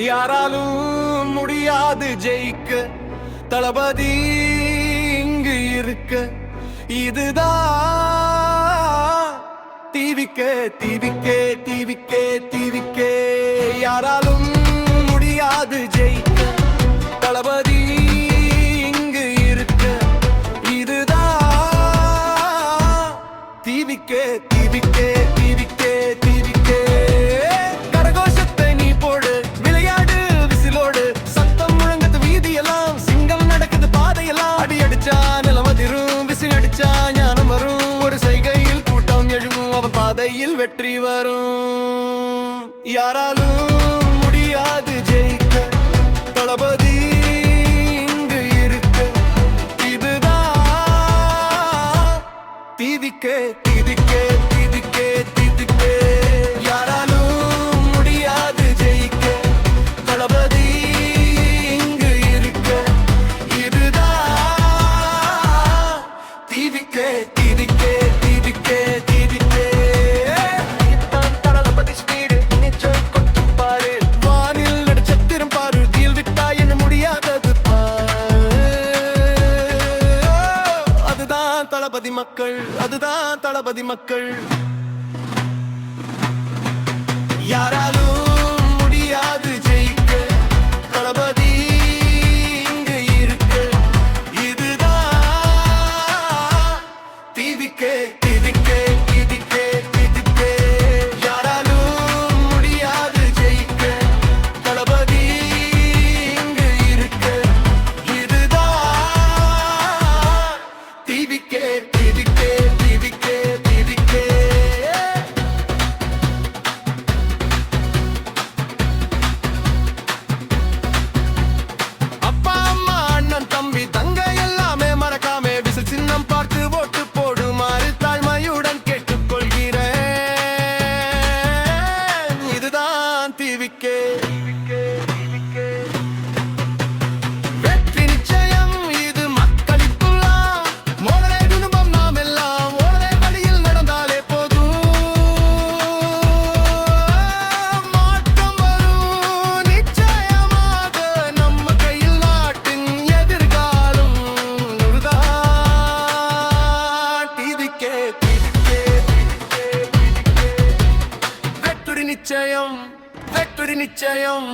யாராலும் முடியாது ஜெயிக்க, தளபதி இங்கு இருக்க. இதுதான் டிவிக்கே டிவிக்கே டிவிக்கே டிவிக்கே. யாராலும் முடியாது ஜெயிக்க, தளபதி இங்கு இருக்க. இதுதான் டிவிக்கே டிவிக்கே டிவிக்கே டிவிக்கே. கரகோஷத்தை நீ போடு, விளையாடு விசிலோடு, சத்தம் முழங்குது வீதியெல்லாம், சிங்கம் நடக்குது பாதையெல்லாம். அடி அடிச்சா நிலம் அதிரும், விசில் அடிச்சா ஞானம் வரும், ஒரு செய்கையில் கூட்டம் எழும், அவன் பாதையில் வெற்றி வரும். யாராலும் முடியாது ஜெயிக்க, தளபதி இங்கு இருக்க. இதுதான் டிவிக்கே டிவிக்கே டிவிக்கே டிவிக்கே. யாராலும் முடியாது ஜெயிக்க, தளபதி இங்கு இருக்க. இதுதான் டிவிக்கே டிவிக்கே டிவிக்கே டிவிக்கே. தளபதி ஸ்பீடு நிச்சயம் கொட்டும் பாரு, வானில் நட்சத்திரம் பாரு, தீல் விட்டா என்ன முடியாதது பாரு. அதுதான் தளபதி மக்கள், அதுதான் தளபதி மக்கள். யாராலும் முடியாது ஜெயிக்க, தளபதி இங்கு இருக்க. இதுதான் டிவிக்கே டிவிக்கே டிவிக்கே டிவிக்கே. யாராலும் முடியாது ஜெயிக்க, தளபதி இங்கு இருக்க. இதுதான் டிவிக்கே டிவிக்கே டிவிக்கே டிவிக்கே. அப்பா அம்மா அண்ணன் தம்பி தங்கை எல்லாமே மறக்காமே விசில் சின்னம் பார்த்து ஓட்டு போடுமாறு தாழ்மையுடன் கேட்டுக்கொள்கிறேன். இதுதான் டிவிக்கே. வெற்றி நிச்சயம், இது மக்களுக்குலாம். மோதலே குடும்பம் நாம் எல்லாம், ஓடலே வழியில் நடந்தாலே போதும். மாற்றம் வரும் நிச்சயமாக, நம்ம கையில் நாட்டின் எதிர்காலம். இதுதான் டிவிக்கே டிவிக்கே டிவிக்கே. வெற்றி நிச்சயம், வெற்றி நிச்சயம்.